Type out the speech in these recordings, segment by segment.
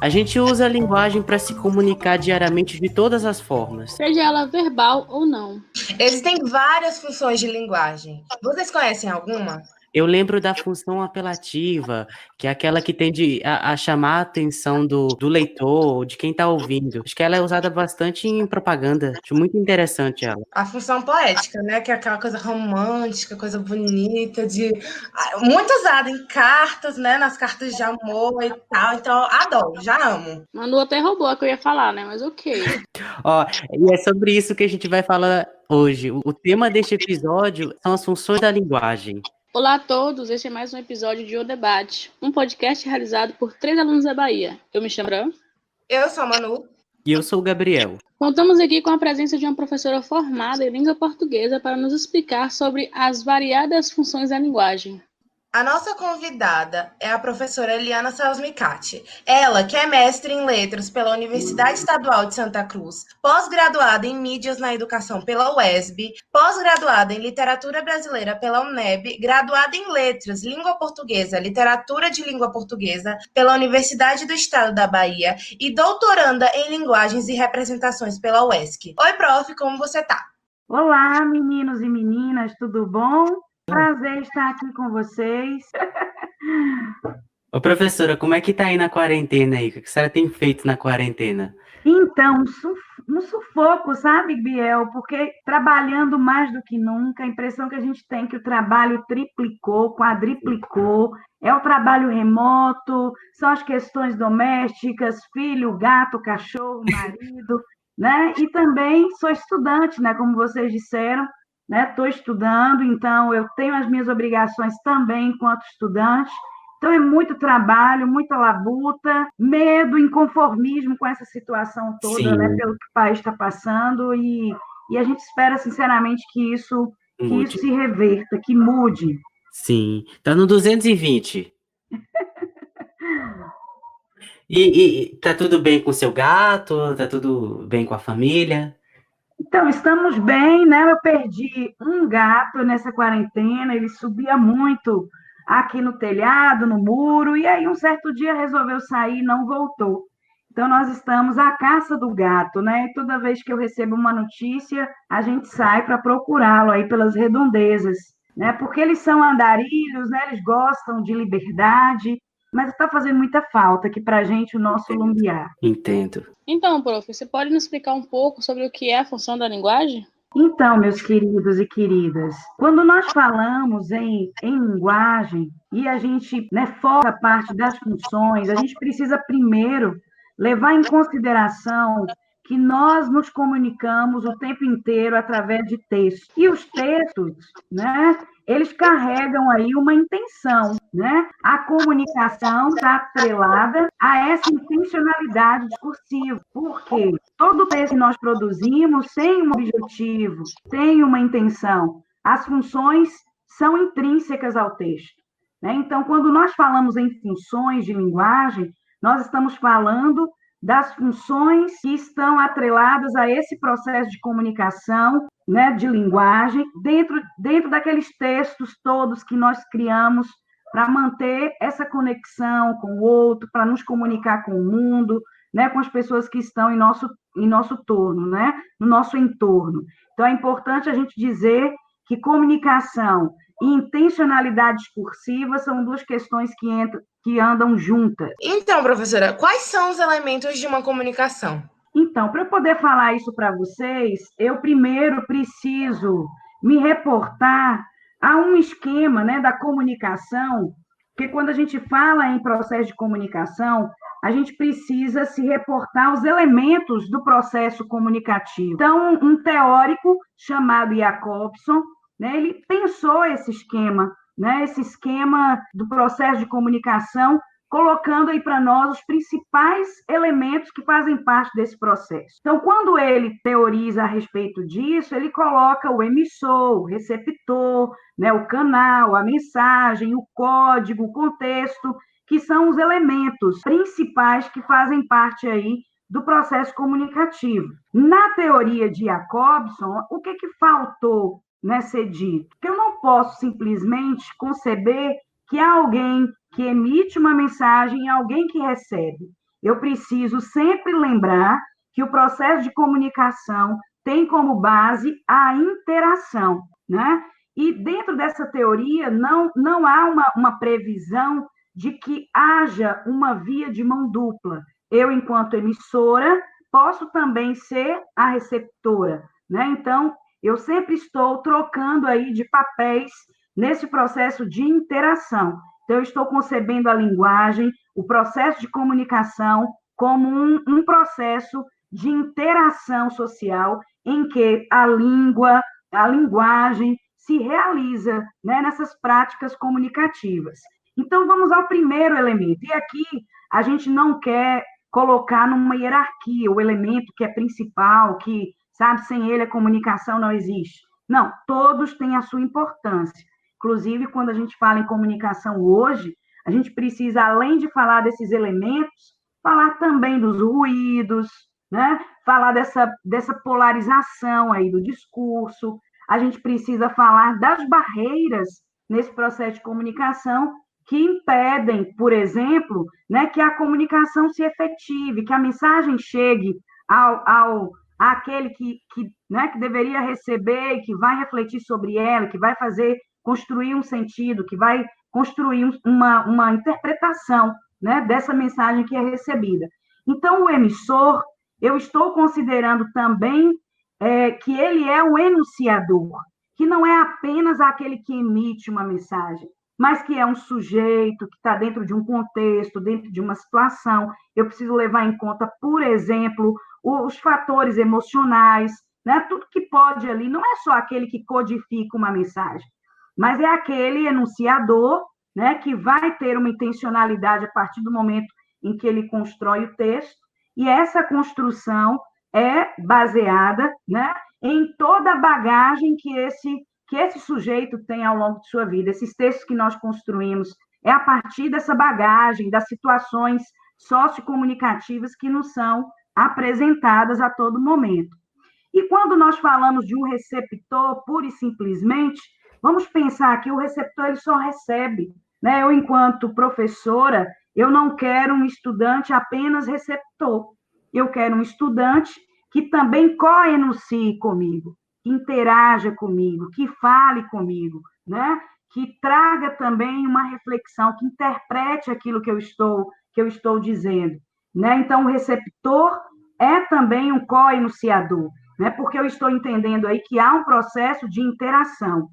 A gente usa a linguagem para se comunicar diariamente de todas as formas. Seja ela verbal ou não. Existem várias funções de linguagem. Vocês conhecem alguma? Eu lembro da função apelativa, que é aquela que tende a chamar a atenção do leitor, de quem está ouvindo. Acho que ela é usada bastante em propaganda. Acho muito interessante ela. A função poética, né? Que é aquela coisa romântica, coisa bonita, muito usada em cartas, né? Nas cartas de amor e tal. Então, adoro, já amo. Manu até roubou a que eu ia falar, né? Mas ok. Ó, e é sobre isso que a gente vai falar hoje. O tema deste episódio são as funções da linguagem. Olá a todos, este é mais um episódio de O Debate, um podcast realizado por 3 alunos da Bahia. Eu me chamo Fran. Eu sou a Manu. E eu sou o Gabriel. Contamos aqui com a presença de uma professora formada em língua portuguesa para nos explicar sobre as variadas funções da linguagem. A nossa convidada é a professora Eliana Salsmicati. Ela, que é mestre em letras pela Universidade Estadual de Santa Cruz, pós-graduada em mídias na educação pela UESB, pós-graduada em literatura brasileira pela UNEB, graduada em letras, língua portuguesa, literatura de língua portuguesa pela Universidade do Estado da Bahia e doutoranda em linguagens e representações pela UESC. Oi, prof, como você tá? Olá, meninos e meninas, tudo bom? Prazer estar aqui com vocês. Ô, professora, como é que tá aí na quarentena aí? O que a senhora tem feito na quarentena? Então, um sufoco, sabe, Biel? Porque trabalhando mais do que nunca, a impressão que a gente tem é que o trabalho triplicou, quadriplicou, é o trabalho remoto, são as questões domésticas, filho, gato, cachorro, marido, né? E também sou estudante, né? Como vocês disseram, né? Estou estudando, então eu tenho as minhas obrigações também enquanto estudante. Então, é muito trabalho, muita labuta, medo, inconformismo com essa situação toda, né, pelo que o país está passando, e a gente espera, sinceramente, que isso se reverta, que mude. Sim, tá no 220. E tá tudo bem com o seu gato? Tá tudo bem com a família? Então, estamos bem, né? Eu perdi um gato nessa quarentena, ele subia muito aqui no telhado, no muro, e aí um certo dia resolveu sair e não voltou. Então, nós estamos à caça do gato, né? E toda vez que eu recebo uma notícia, a gente sai para procurá-lo aí pelas redondezas, né? Porque eles são andarilhos, né? Eles gostam de liberdade, mas está fazendo muita falta aqui para a gente o nosso lumbiar. Entendo. Então, prof, você pode nos explicar um pouco sobre o que é a função da linguagem? Então, meus queridos e queridas, quando nós falamos em linguagem e a gente, né, foca a parte das funções, a gente precisa primeiro levar em consideração que nós nos comunicamos o tempo inteiro através de textos. E os textos, né, eles carregam aí uma intenção, né? A comunicação está atrelada a essa intencionalidade discursiva. Por quê? Todo texto que nós produzimos tem um objetivo, tem uma intenção. As funções são intrínsecas ao texto, né? Então, quando nós falamos em funções de linguagem, nós estamos falando das funções que estão atreladas a esse processo de comunicação, né, de linguagem, dentro daqueles textos todos que nós criamos para manter essa conexão com o outro, para nos comunicar com o mundo, né, com as pessoas que estão em nosso torno, né, no nosso entorno. Então, é importante a gente dizer que comunicação e intencionalidade discursiva são duas questões que andam juntas. Então, professora, quais são os elementos de uma comunicação? Então, para eu poder falar isso para vocês, eu primeiro preciso me reportar a um esquema, né, da comunicação, porque quando a gente fala em processo de comunicação, a gente precisa se reportar aos elementos do processo comunicativo. Então, um teórico chamado Jacobson, né, ele pensou esse esquema, né, esse esquema do processo de comunicação, colocando aí para nós os principais elementos que fazem parte desse processo. Então, quando ele teoriza a respeito disso, ele coloca o emissor, o receptor, né, o canal, a mensagem, o código, o contexto, que são os elementos principais que fazem parte aí do processo comunicativo. Na teoria de Jacobson, o que faltou, né, ser dito? Que eu não posso simplesmente conceber que há alguém que emite uma mensagem e alguém que recebe. eu preciso sempre lembrar que o processo de comunicação tem como base a interação, né? E dentro dessa teoria não há uma previsão de que haja uma via de mão dupla. Eu, enquanto emissora, posso também ser a receptora, né? Então, eu sempre estou trocando aí de papéis nesse processo de interação. Então, eu estou concebendo a linguagem, o processo de comunicação, como um processo de interação social em que a língua, a linguagem se realiza, né, nessas práticas comunicativas. Então, vamos ao primeiro elemento. E aqui a gente não quer colocar numa hierarquia o elemento que é principal, que, sabe, sem ele a comunicação não existe. Não, todos têm a sua importância. Inclusive, quando a gente fala em comunicação hoje, a gente precisa, além de falar desses elementos, falar também dos ruídos, né? Falar dessa polarização aí do discurso. A gente precisa falar das barreiras nesse processo de comunicação que impedem, por exemplo, né, que a comunicação se efetive, que a mensagem chegue àquele né, que deveria receber, que vai refletir sobre ela, que vai construir um sentido, que vai construir uma interpretação, né, dessa mensagem que é recebida. Então, o emissor, eu estou considerando também que ele é o enunciador, que não é apenas aquele que emite uma mensagem, mas que é um sujeito que está dentro de um contexto, dentro de uma situação. Eu preciso levar em conta, por exemplo, os fatores emocionais, né? Tudo que pode ali, não é só aquele que codifica uma mensagem, mas é aquele enunciador, né, que vai ter uma intencionalidade a partir do momento em que ele constrói o texto, e essa construção é baseada, né, em toda a bagagem que esse sujeito tem ao longo de sua vida. Esses textos que nós construímos é a partir dessa bagagem, das situações sociocomunicativas que nos são apresentadas a todo momento. E quando nós falamos de um receptor, pura e simplesmente, vamos pensar que o receptor ele só recebe, né? Eu, enquanto professora, eu não quero um estudante apenas receptor. Eu quero um estudante que também coenuncie comigo, que interaja comigo, que fale comigo, né? Que traga também uma reflexão, que interprete aquilo que eu estou dizendo, né? Então, o receptor é também um coenunciador, né? Porque eu estou entendendo aí que há um processo de interação.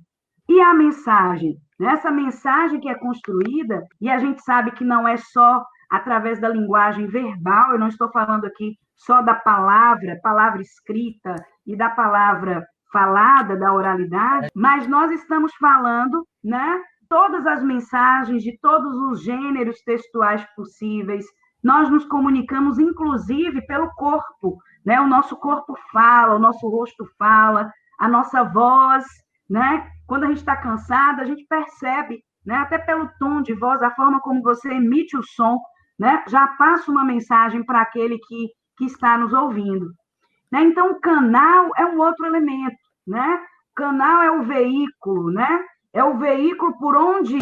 E a mensagem? Essa mensagem que é construída, e a gente sabe que não é só através da linguagem verbal, eu não estou falando aqui só da palavra escrita e da palavra falada, da oralidade, mas nós estamos falando, né, todas as mensagens de todos os gêneros textuais possíveis. Nós nos comunicamos, inclusive, pelo corpo, né? O nosso corpo fala, o nosso rosto fala, a nossa voz, né? Quando a gente está cansada, a gente percebe, né? Até pelo tom de voz, a forma como você emite o som, né? Já passa uma mensagem para aquele que está nos ouvindo, né? Então, o canal é um outro elemento, né? O canal é o veículo, né? É o veículo por onde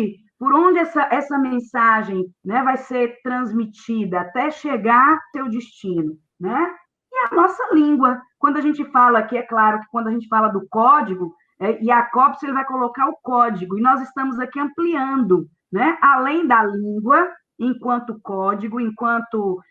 essa mensagem, né, vai ser transmitida até chegar ao seu destino, né? E a nossa língua, quando a gente fala aqui, é claro que quando a gente fala do código, Jacobson ele vai colocar o código, e nós estamos aqui ampliando, né? Além da língua, enquanto código, enquanto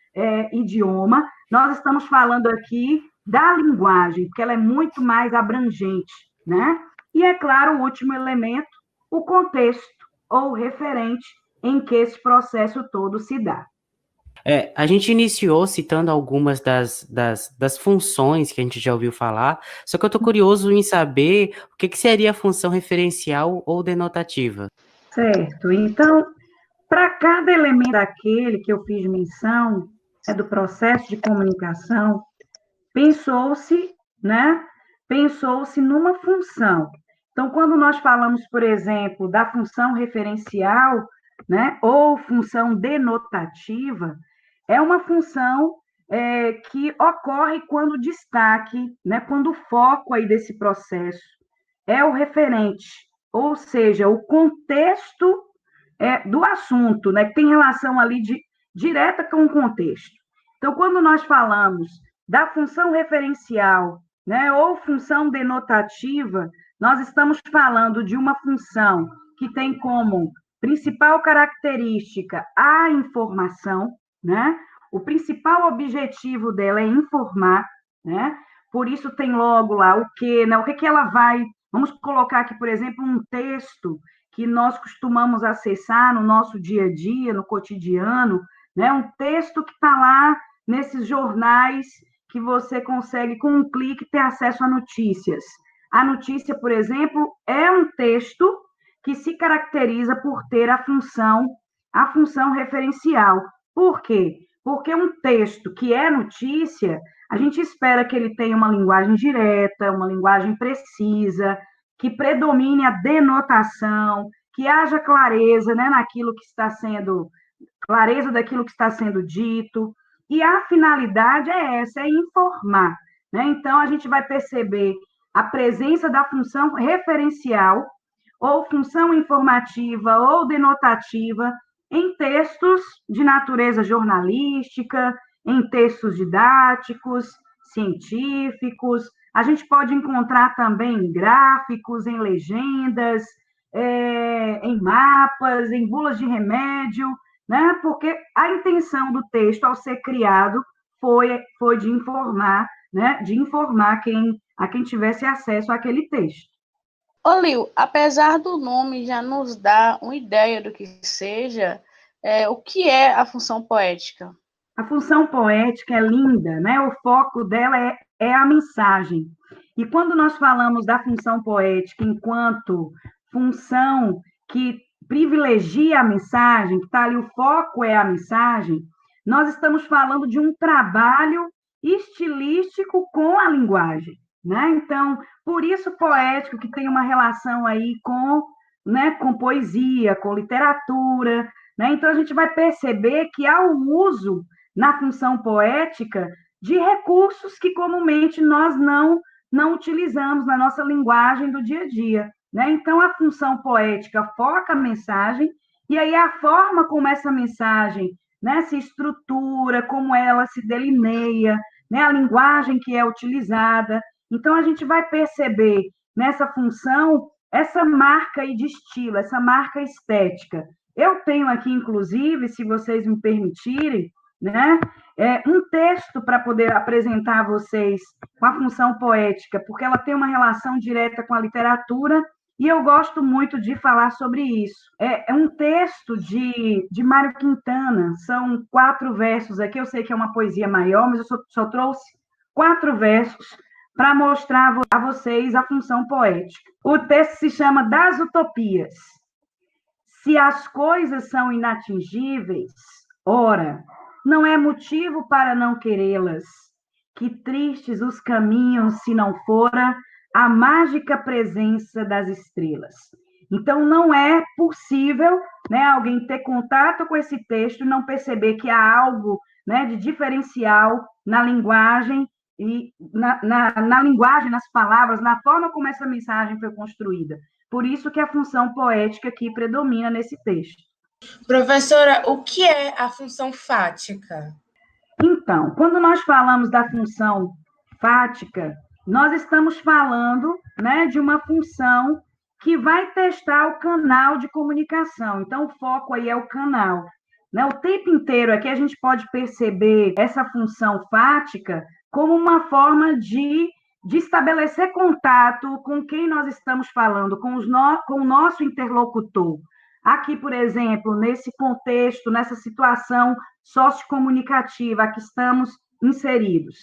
idioma, nós estamos falando aqui da linguagem, porque ela é muito mais abrangente, né? E, é claro, o último elemento, o contexto ou referente em que esse processo todo se dá. A gente iniciou citando algumas das funções que a gente já ouviu falar, só que eu estou curioso em saber o que seria a função referencial ou denotativa. Certo. Então, para cada elemento daquele que eu fiz menção, do processo de comunicação, pensou-se, né? Pensou-se numa função. Então, quando nós falamos, por exemplo, da função referencial, né, ou função denotativa, é uma função que ocorre quando o destaque, né, quando o foco aí desse processo é o referente, ou seja, o contexto do assunto, né, que tem relação ali direta com o contexto. Então, quando nós falamos da função referencial, né, ou função denotativa, nós estamos falando de uma função que tem como principal característica a informação, né? O principal objetivo dela é informar, né? Por isso tem logo lá o que, né? O que ela vai... Vamos colocar aqui, por exemplo, um texto que nós costumamos acessar no nosso dia a dia, no cotidiano, né? Um texto que está lá nesses jornais que você consegue, com um clique, ter acesso a notícias. A notícia, por exemplo, é um texto que se caracteriza por ter a função referencial. Por quê? Porque um texto que é notícia, a gente espera que ele tenha uma linguagem direta, uma linguagem precisa, que predomine a denotação, que haja clareza, né, naquilo que está sendo, clareza daquilo que está sendo dito, e a finalidade é essa, é informar, né? Então, a gente vai perceber a presença da função referencial, ou função informativa, ou denotativa, em textos de natureza jornalística, em textos didáticos, científicos. A gente pode encontrar também em gráficos, em legendas, em mapas, em bulas de remédio, né? Porque a intenção do texto, ao ser criado, foi de informar, né? De informar a quem tivesse acesso àquele texto. Ô, Lil, apesar do nome já nos dar uma ideia do que seja, o que é a função poética? A função poética é linda, né? O foco dela é a mensagem. E quando nós falamos da função poética enquanto função que privilegia a mensagem, que está ali, o foco é a mensagem, nós estamos falando de um trabalho estilístico com a linguagem, né? Então, por isso poético, que tem uma relação aí com, né, com poesia, com literatura, né? Então, a gente vai perceber que há o uso na função poética de recursos que comumente nós não utilizamos na nossa linguagem do dia a dia, né? Então, a função poética foca a mensagem, e aí a forma como essa mensagem, né, se estrutura, como ela se delineia, né, a linguagem que é utilizada. Então, a gente vai perceber nessa função essa marca aí de estilo, essa marca estética. Eu tenho aqui, inclusive, se vocês me permitirem, né, um texto para poder apresentar a vocês com a função poética, porque ela tem uma relação direta com a literatura, e eu gosto muito de falar sobre isso. É um texto de Mário Quintana, são 4 versos aqui, eu sei que é uma poesia maior, mas eu só trouxe 4 versos para mostrar a vocês a função poética. O texto se chama Das Utopias. Se as coisas são inatingíveis, ora, não é motivo para não querê-las. Que tristes os caminhos se não fora a mágica presença das estrelas. Então, não é possível, né, alguém ter contato com esse texto e não perceber que há algo, né, de diferencial na linguagem, e na linguagem, nas palavras, na forma como essa mensagem foi construída. Por isso que a função poética aqui predomina nesse texto. Professora, o que é a função fática? Então, quando nós falamos da função fática, nós estamos falando, né, de uma função que vai testar o canal de comunicação. Então, o foco aí é o canal, né? O tempo inteiro aqui a gente pode perceber essa função fática como uma forma de estabelecer contato com quem nós estamos falando, com o nosso interlocutor. Aqui, por exemplo, nesse contexto, nessa situação sociocomunicativa a que estamos inseridos.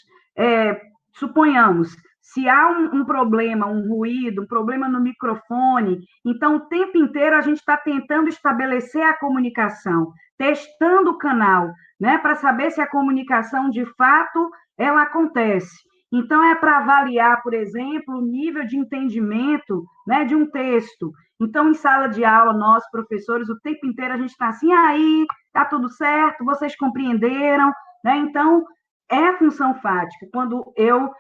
Suponhamos, se há um problema, um ruído, um problema no microfone, então o tempo inteiro a gente está tentando estabelecer a comunicação, testando o canal, né, para saber se a comunicação de fato ela acontece. Então, é para avaliar, por exemplo, o nível de entendimento, né, de um texto. Então, em sala de aula, nós, professores, o tempo inteiro a gente está assim, aí, está tudo certo, vocês compreenderam, né? Então, é a função fática, quando eu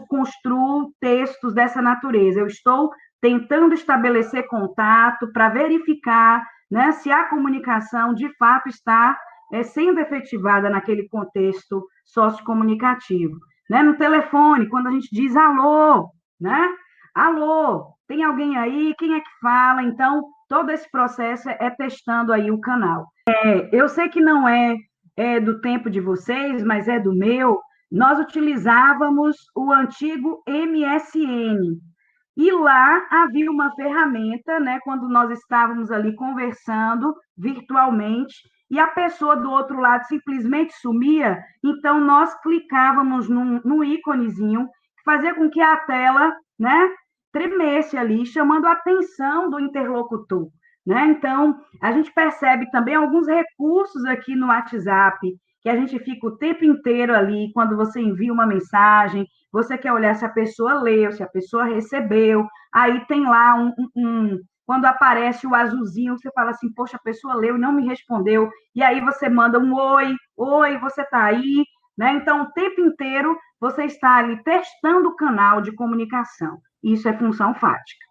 construo textos dessa natureza. Eu estou tentando estabelecer contato para verificar, né, se a comunicação, de fato, está sendo efetivada naquele contexto sociocomunicativo. Né? No telefone, quando a gente diz alô, né? Alô, tem alguém aí? Quem é que fala? Então, todo esse processo é testando aí o canal. Eu sei que não é do tempo de vocês, mas é do meu. Nós utilizávamos o antigo MSN. E lá havia uma ferramenta, né, quando nós estávamos ali conversando virtualmente, e a pessoa do outro lado simplesmente sumia, então nós clicávamos num íconezinho, que fazia com que a tela, né, tremesse ali, chamando a atenção do interlocutor. Né? Então, a gente percebe também alguns recursos aqui no WhatsApp, que a gente fica o tempo inteiro ali, quando você envia uma mensagem, você quer olhar se a pessoa leu, se a pessoa recebeu, aí tem lá quando aparece o azulzinho, você fala assim, poxa, a pessoa leu e não me respondeu, e aí você manda um oi, você está aí, né? Então, o tempo inteiro você está ali testando o canal de comunicação. Isso é função fática.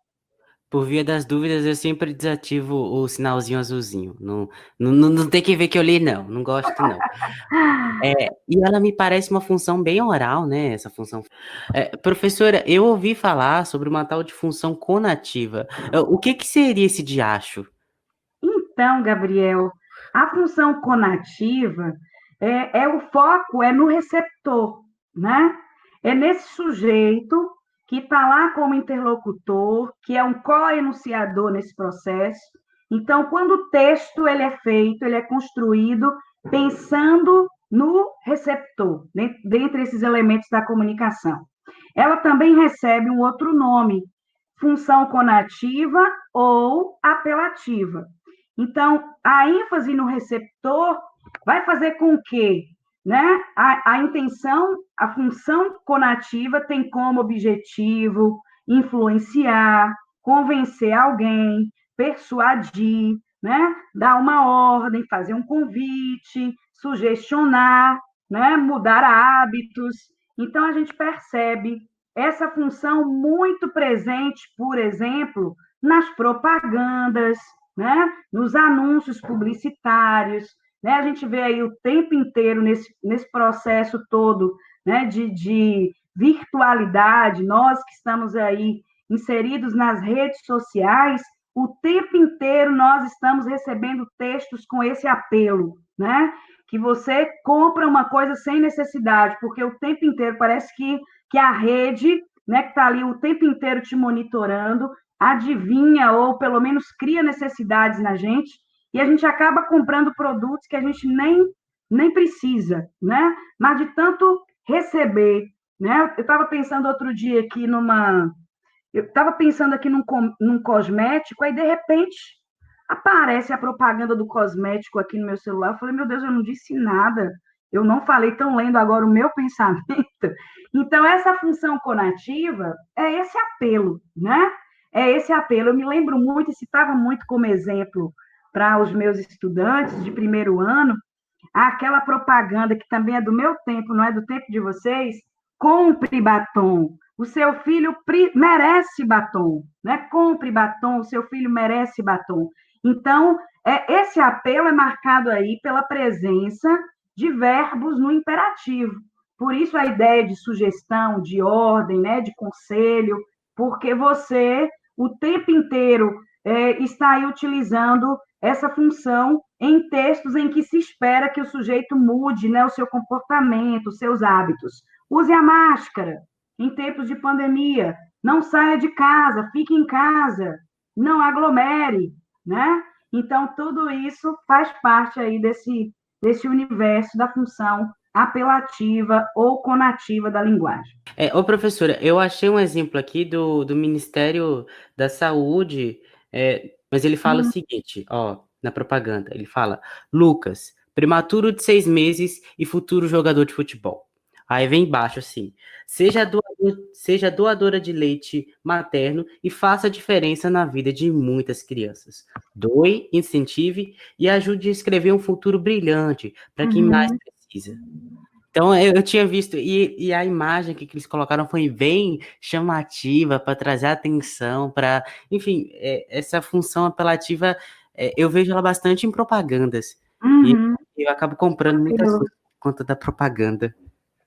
Por via das dúvidas, eu sempre desativo o sinalzinho azulzinho. Não tem que ver que eu li, não. Não gosto, não. E ela me parece uma função bem oral, né? Essa função. Professora, eu ouvi falar sobre uma tal de função conativa. O que seria esse diacho? Então, Gabriel, a função conativa o foco é no receptor, né? É nesse sujeito que está lá como interlocutor, que é um coenunciador nesse processo. Então, quando o texto ele é feito, ele é construído pensando no receptor, dentre esses elementos da comunicação. Ela também recebe um outro nome, função conativa ou apelativa. Então, a ênfase no receptor vai fazer com que, né, a intenção, a função conativa tem como objetivo influenciar, convencer alguém, persuadir, né, dar uma ordem, fazer um convite, sugestionar, né, mudar hábitos. Então, a gente percebe essa função muito presente, por exemplo, nas propagandas, né, nos anúncios publicitários, né, a gente vê aí o tempo inteiro nesse processo todo, né, de virtualidade, nós que estamos aí inseridos nas redes sociais, o tempo inteiro nós estamos recebendo textos com esse apelo, né, que você compra uma coisa sem necessidade, porque o tempo inteiro parece que a rede, né, que está ali o tempo inteiro te monitorando, adivinha ou pelo menos cria necessidades na gente, e a gente acaba comprando produtos que a gente nem precisa, né? Mas de tanto receber, né? Eu estava pensando outro dia aqui num cosmético, aí de repente aparece a propaganda do cosmético aqui no meu celular. Eu falei, meu Deus, eu não disse nada, eu não falei, estão lendo agora o meu pensamento. Então, essa função conativa é esse apelo, né? É esse apelo. Eu me lembro muito e citava muito como exemplo para os meus estudantes de primeiro ano, aquela propaganda que também é do meu tempo, não é do tempo de vocês, compre batom. O seu filho merece batom, né? Compre batom, o seu filho merece batom. Então, esse apelo é marcado aí pela presença de verbos no imperativo. Por isso a ideia de sugestão, de ordem, né, de conselho, porque você, o tempo inteiro, está aí utilizando essa função em textos em que se espera que o sujeito mude, né, o seu comportamento, os seus hábitos. Use a máscara em tempos de pandemia, não saia de casa, fique em casa, não aglomere, né? Então, tudo isso faz parte aí desse universo da função apelativa ou conativa da linguagem. Professora, eu achei um exemplo aqui do Ministério da Saúde, mas ele fala o seguinte, ó, na propaganda, ele fala, Lucas, prematuro de 6 meses e futuro jogador de futebol. Aí vem embaixo assim, seja doadora de leite materno e faça a diferença na vida de muitas crianças. Doe, incentive e ajude a escrever um futuro brilhante para quem mais precisa. Então, eu tinha visto, e a imagem que eles colocaram foi bem chamativa para trazer atenção, enfim, essa função apelativa, eu vejo ela bastante em propagandas. E Uhum. eu acabo comprando muitas Apelo. coisas por conta da propaganda.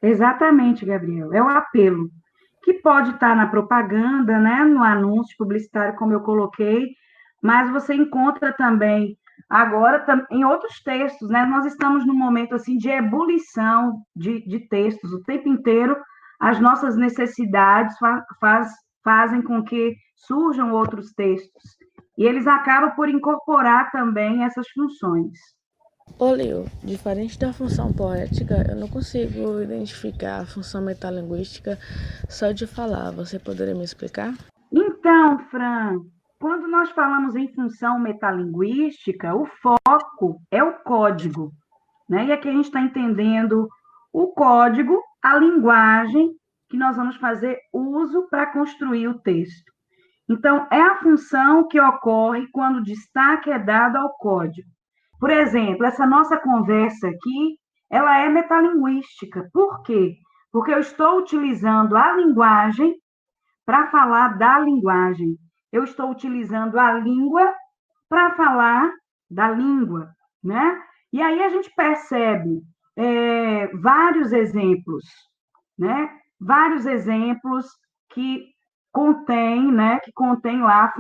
Exatamente, Gabriel. É o apelo, que pode estar na propaganda, né, no anúncio publicitário, como eu coloquei, mas você encontra também agora em outros textos, né? Nós estamos num momento assim de ebulição de textos o tempo inteiro. As nossas necessidades fazem com que surjam outros textos e eles acabam por incorporar também essas funções. Ô, Leo, diferente da função poética, eu não consigo identificar a função metalinguística só de falar. Você poderia me explicar? Então, Fran, quando nós falamos em função metalinguística, o foco é o código, né? E aqui a gente está entendendo o código, a linguagem que nós vamos fazer uso para construir o texto. Então, é a função que ocorre quando o destaque é dado ao código. Por exemplo, essa nossa conversa aqui, ela é metalinguística. Por quê? Porque eu estou utilizando a linguagem para falar da linguagem. Eu estou utilizando a língua para falar da língua, né? E aí a gente percebe vários exemplos, né? Vários exemplos que contém, né? Que contém lá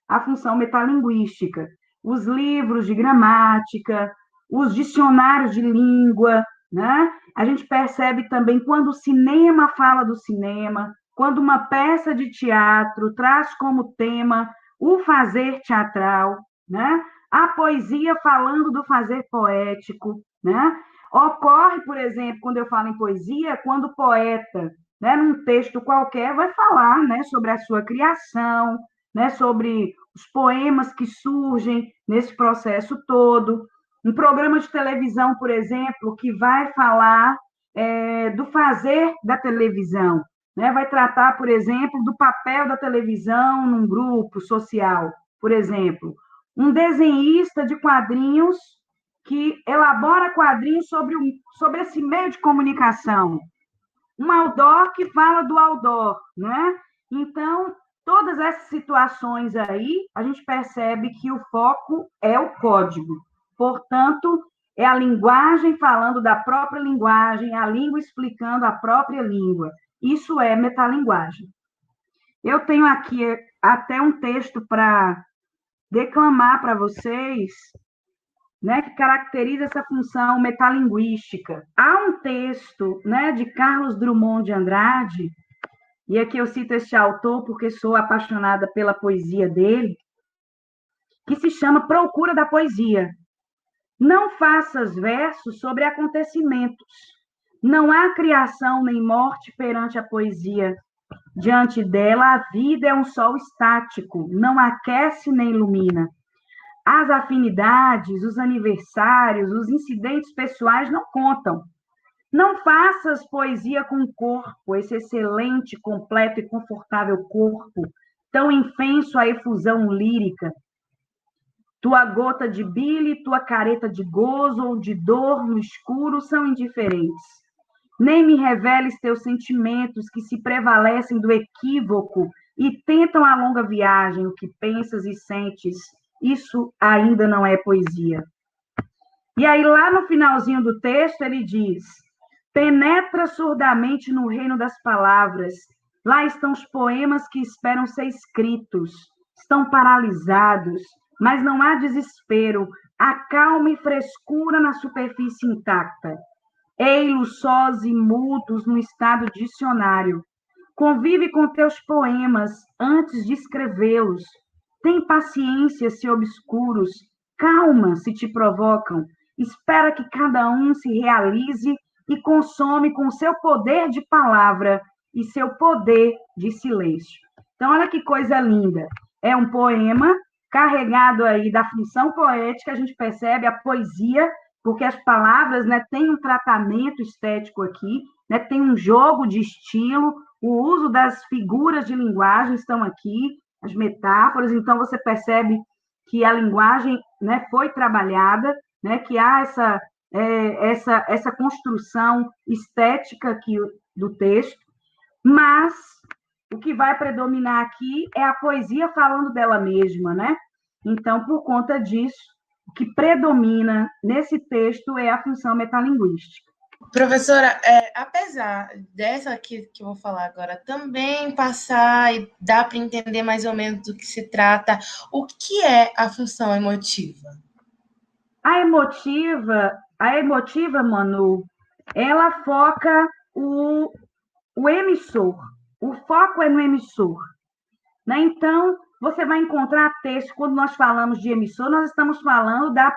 a função metalinguística. Os livros de gramática, os dicionários de língua, né? A gente percebe também quando o cinema fala do cinema, quando uma peça de teatro traz como tema o fazer teatral, né? A poesia falando do fazer poético, né? Ocorre, por exemplo, quando eu falo em poesia, quando o poeta, né, num texto qualquer, vai falar, né, sobre a sua criação, né, sobre os poemas que surgem nesse processo todo. Um programa de televisão, por exemplo, que vai falar do fazer da televisão, né? Vai tratar, por exemplo, do papel da televisão num grupo social, por exemplo. Um desenhista de quadrinhos que elabora quadrinhos sobre esse meio de comunicação. Um outdoor que fala do outdoor, né? Então, todas essas situações aí, a gente percebe que o foco é o código. Portanto, é a linguagem falando da própria linguagem, a língua explicando a própria língua. Isso é metalinguagem. Eu tenho aqui até um texto para declamar para vocês, né, que caracteriza essa função metalinguística. Há um texto, né, de Carlos Drummond de Andrade, e aqui eu cito este autor porque sou apaixonada pela poesia dele, que se chama Procura da Poesia. Não faças versos sobre acontecimentos. Não há criação nem morte perante a poesia. Diante dela, a vida é um sol estático, não aquece nem ilumina. As afinidades, os aniversários, os incidentes pessoais não contam. Não faças poesia com o corpo, esse excelente, completo e confortável corpo, tão infenso à efusão lírica. Tua gota de bile, tua careta de gozo ou de dor no escuro são indiferentes. Nem me reveles teus sentimentos que se prevalecem do equívoco e tentam a longa viagem, o que pensas e sentes. Isso ainda não é poesia. E aí, lá no finalzinho do texto, ele diz: penetra surdamente no reino das palavras. Lá estão os poemas que esperam ser escritos. Estão paralisados, mas não há desespero. Há calma e frescura na superfície intacta. Ei-los sós e mudos no estado dicionário. Convive com teus poemas antes de escrevê-los. Tem paciência se obscuros. Calma se te provocam. Espera que cada um se realize e consome com seu poder de palavra e seu poder de silêncio. Então, olha que coisa linda. É um poema carregado aí da função poética, a gente percebe a poesia, porque as palavras, né, têm um tratamento estético aqui, né, tem um jogo de estilo, o uso das figuras de linguagem estão aqui, as metáforas, então você percebe que a linguagem, né, foi trabalhada, né, que há essa construção estética aqui do texto, mas o que vai predominar aqui é a poesia falando dela mesma, né? Então, por conta disso, o que predomina nesse texto é a função metalinguística. Professora, apesar dessa aqui que eu vou falar agora, também passar e dá para entender mais ou menos do que se trata, o que é a função emotiva? A emotiva, Manu, ela foca o emissor. O foco é no emissor, né? Então, você vai encontrar texto, quando nós falamos de emissor, nós estamos falando da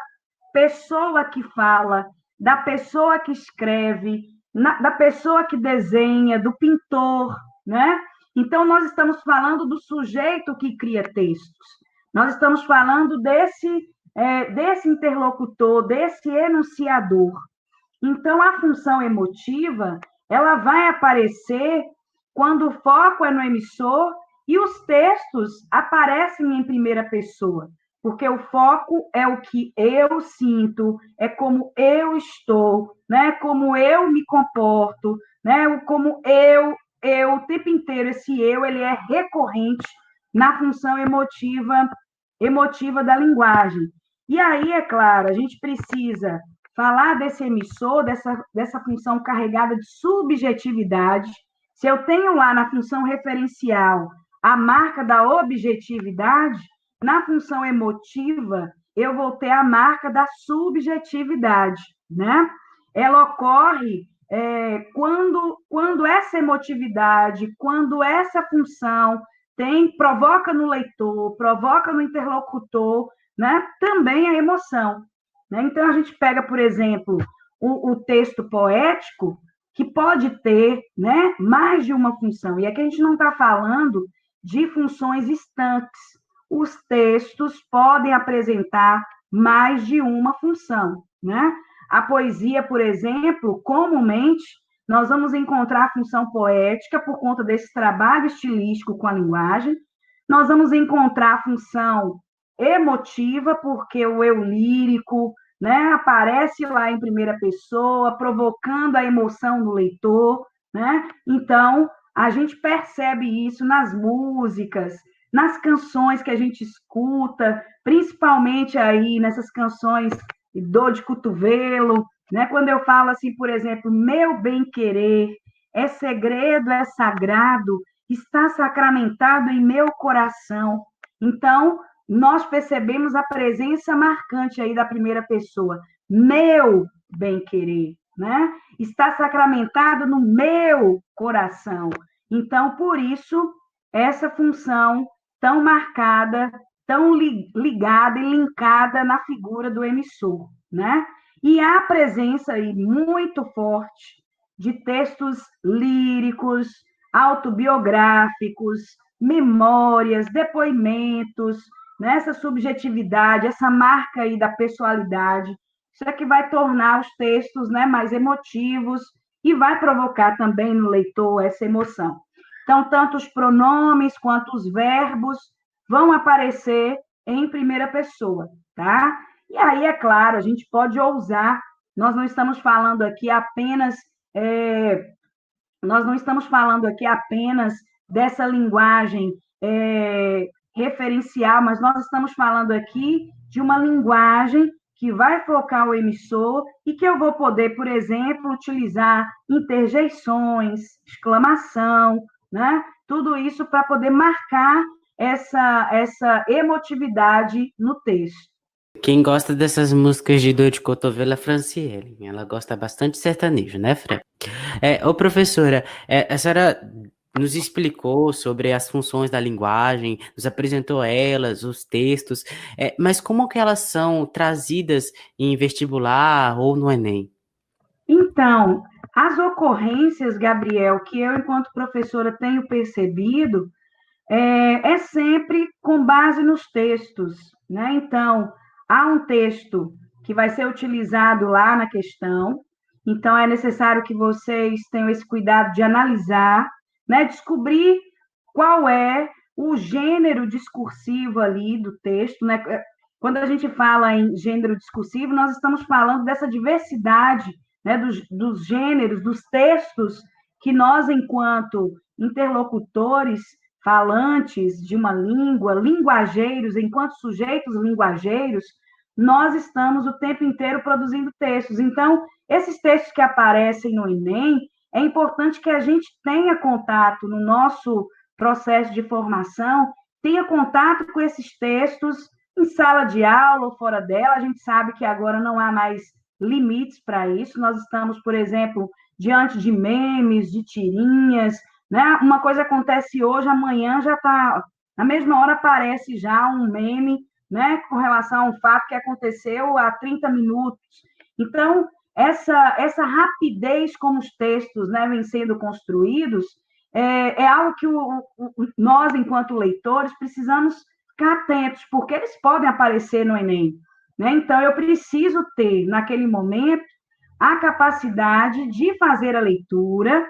pessoa que fala, da pessoa que escreve, da pessoa que desenha, do pintor, né? Então, nós estamos falando do sujeito que cria textos. Nós estamos falando desse interlocutor, desse enunciador. Então, a função emotiva, ela vai aparecer quando o foco é no emissor e os textos aparecem em primeira pessoa, porque o foco é o que eu sinto, é como eu estou, né? Como eu me comporto, né? Como eu o tempo inteiro, esse eu, ele é recorrente na função emotiva da linguagem. E aí, é claro, a gente precisa falar desse emissor, dessa função carregada de subjetividade. Se eu tenho lá na função referencial a marca da objetividade, na função emotiva eu vou ter a marca da subjetividade, né? Ela ocorre quando essa emotividade, quando essa função provoca no leitor, provoca no interlocutor, né? Também a emoção. Né? Então, a gente pega, por exemplo, o texto poético, que pode ter, né, mais de uma função. E aqui a gente não está falando de funções estanques. Os textos podem apresentar mais de uma função. Né? A poesia, por exemplo, comumente, nós vamos encontrar a função poética por conta desse trabalho estilístico com a linguagem. Nós vamos encontrar a função emotiva, porque o eu lírico, né, aparece lá em primeira pessoa, provocando a emoção no leitor, né? Então, a gente percebe isso nas músicas, nas canções que a gente escuta, principalmente aí nessas canções dor de cotovelo, né? Quando eu falo assim, por exemplo, meu bem-querer é segredo, é sagrado, está sacramentado em meu coração. Então, nós percebemos a presença marcante aí da primeira pessoa, meu bem-querer, né? Está sacramentado no meu coração. Então, por isso, essa função tão marcada, tão ligada e linkada na figura do emissor, né? E há presença aí muito forte de textos líricos, autobiográficos, memórias, depoimentos, né? Essa subjetividade, essa marca aí da pessoalidade, isso é que vai tornar os textos, né, mais emotivos e vai provocar também no leitor essa emoção. Então, tanto os pronomes quanto os verbos vão aparecer em primeira pessoa, tá? E aí, é claro, a gente pode ousar, nós não estamos falando aqui apenas dessa linguagem referencial, mas nós estamos falando aqui de uma linguagem que vai focar o emissor e que eu vou poder, por exemplo, utilizar interjeições, exclamação, né? Tudo isso para poder marcar essa emotividade no texto. Quem gosta dessas músicas de dor de cotovelo é a Franciele. Ela gosta bastante de sertanejo, né, Fran? Ô, professora, a senhora nos explicou sobre as funções da linguagem, nos apresentou elas, os textos, mas como que elas são trazidas em vestibular ou no Enem? Então, as ocorrências, Gabriel, que eu, enquanto professora, tenho percebido, é sempre com base nos textos, né? Então, há um texto que vai ser utilizado lá na questão, então é necessário que vocês tenham esse cuidado de analisar, né? Descobrir qual é o gênero discursivo ali do texto, né? Quando a gente fala em gênero discursivo, nós estamos falando dessa diversidade, né, dos gêneros, dos textos que nós, enquanto interlocutores, falantes de uma língua, linguageiros, enquanto sujeitos linguageiros, nós estamos o tempo inteiro produzindo textos. Então, esses textos que aparecem no Enem, é importante que a gente tenha contato no nosso processo de formação, tenha contato com esses textos em sala de aula ou fora dela. A gente sabe que agora não há mais limites para isso. Nós estamos, por exemplo, diante de memes, de tirinhas, né? Uma coisa acontece hoje, amanhã já está, na mesma hora aparece já um meme, né, com relação a um fato que aconteceu há 30 minutos. Então, essa rapidez como os textos, né, vêm sendo construídos é algo que nós, enquanto leitores, precisamos ficar atentos, porque eles podem aparecer no Enem. Né? Então, eu preciso ter, naquele momento, a capacidade de fazer a leitura,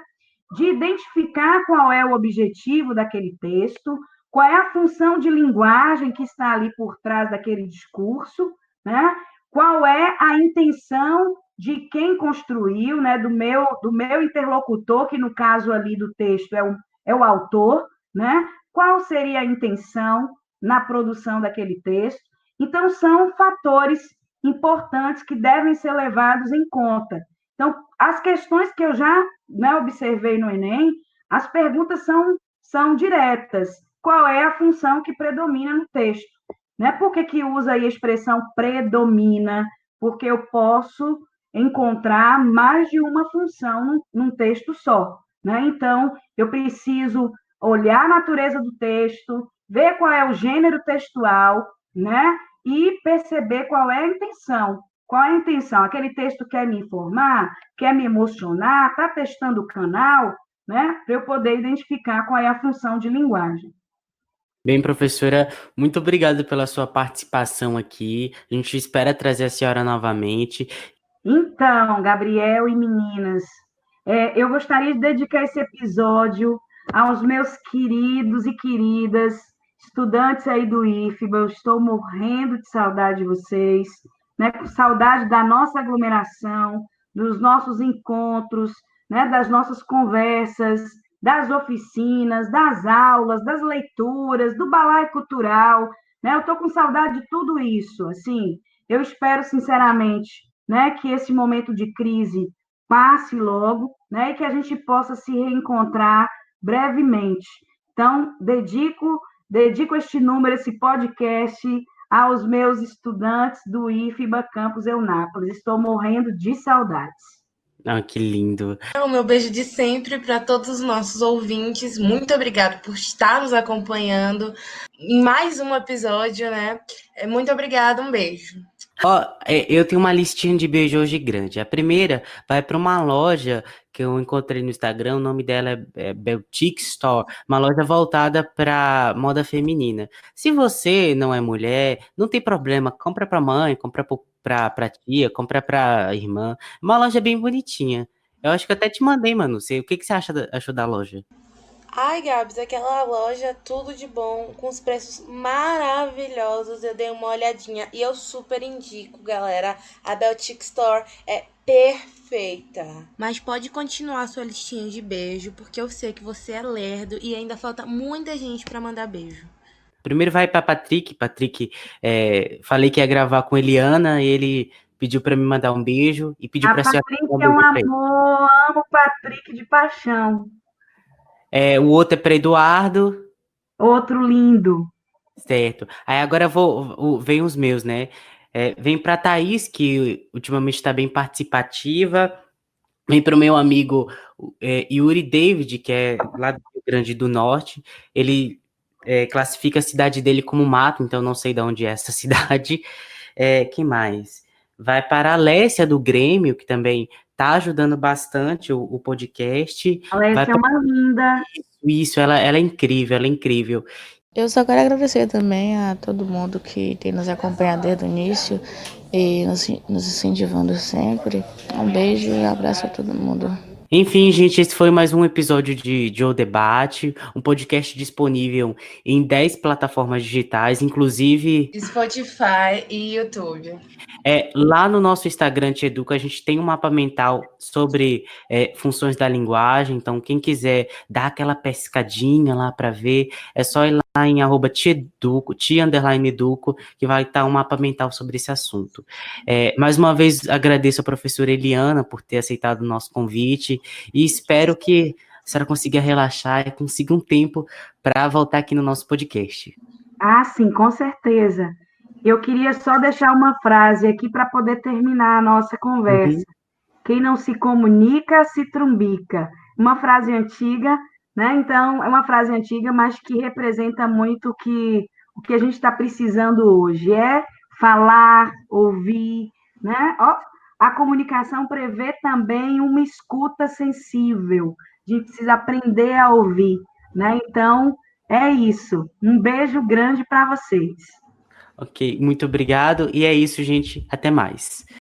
de identificar qual é o objetivo daquele texto, qual é a função de linguagem que está ali por trás daquele discurso, né? Qual é a intenção de quem construiu, né? do meu interlocutor, que no caso ali do texto é o autor, né? Qual seria a intenção na produção daquele texto? Então, são fatores importantes que devem ser levados em conta. Então, as questões que eu já, né, observei no Enem, as perguntas são diretas. Qual é a função que predomina no texto? Né? Por que usa aí a expressão predomina? Porque eu posso encontrar mais de uma função num texto só. Né? Então, eu preciso olhar a natureza do texto, ver qual é o gênero textual, né? E perceber qual é a intenção. Qual é a intenção? Aquele texto quer me informar, quer me emocionar, está testando o canal, né? Para eu poder identificar qual é a função de linguagem. Bem, professora, muito obrigado pela sua participação aqui. A gente espera trazer a senhora novamente. Então, Gabriel e meninas, eu gostaria de dedicar esse episódio aos meus queridos e queridas estudantes aí do IFBA. Eu estou morrendo de saudade de vocês, né? Com saudade da nossa aglomeração, dos nossos encontros, né? Das nossas conversas, das oficinas, das aulas, das leituras, do balaio cultural, né? Eu estou com saudade de tudo isso. Assim, eu espero sinceramente, né, que esse momento de crise passe logo, né, e que a gente possa se reencontrar brevemente. Então, dedico este número, esse podcast, aos meus estudantes do IFBA Campus Eunápolis. Estou morrendo de saudades. Ah, que lindo. O meu beijo de sempre para todos os nossos ouvintes. Muito obrigado por estar nos acompanhando em mais um episódio, né? Muito obrigada, um beijo. Eu tenho uma listinha de beijo hoje grande. A primeira vai para uma loja que eu encontrei no Instagram, o nome dela é Boutique Store, uma loja voltada para moda feminina. Se você não é mulher, não tem problema, compra para mãe, compra para tia, compra para irmã. Uma loja bem bonitinha. Eu acho que eu até te mandei, mano. O que você achou da loja? Ai, Gabs, aquela loja, tudo de bom, com os preços maravilhosos. Eu dei uma olhadinha e eu super indico, galera. A Boutique Store é perfeita. Mas pode continuar a sua listinha de beijo, porque eu sei que você é lerdo e ainda falta muita gente pra mandar beijo. Primeiro vai para Patrick. Patrick, falei que ia gravar com Eliana, ele pediu para me mandar um beijo e pediu para a senhora. Patrick é um amor, amo o Patrick de paixão. O outro é para Eduardo. Outro lindo. Certo. Aí agora vem os meus, né? Vem para Thaís, que ultimamente está bem participativa. Vem para o meu amigo Yuri David, que é lá do Rio Grande do Norte. Ele classifica a cidade dele como mato, então não sei de onde é essa cidade. Quem mais? Vai para a Alessia do Grêmio, que também está ajudando bastante o podcast. Alessia é uma linda. Isso, ela é incrível, ela é incrível. Eu só quero agradecer também a todo mundo que tem nos acompanhado desde o início e nos incentivando sempre. Um beijo e abraço a todo mundo. Enfim, gente, esse foi mais um episódio de O Debate, um podcast disponível em 10 plataformas digitais, inclusive Spotify e YouTube. Lá no nosso Instagram, Te Educa, a gente tem um mapa mental sobre funções da linguagem, então quem quiser dar aquela pescadinha lá para ver, é só ir lá em @teeduco, @educo, que vai estar um mapa mental sobre esse assunto. Mais uma vez, agradeço a professora Eliana por ter aceitado o nosso convite e espero que a senhora consiga relaxar e consiga um tempo para voltar aqui no nosso podcast. Ah, sim, com certeza. Eu queria só deixar uma frase aqui para poder terminar a nossa conversa. Uhum. Quem não se comunica, se trumbica. Uma frase antiga, né? Então, é uma frase antiga, mas que representa muito o que a gente está precisando hoje. É falar, ouvir, né? Ó, a comunicação prevê também uma escuta sensível. A gente precisa aprender a ouvir, né? Então, é isso. Um beijo grande para vocês. Ok, muito obrigado. E é isso, gente. Até mais.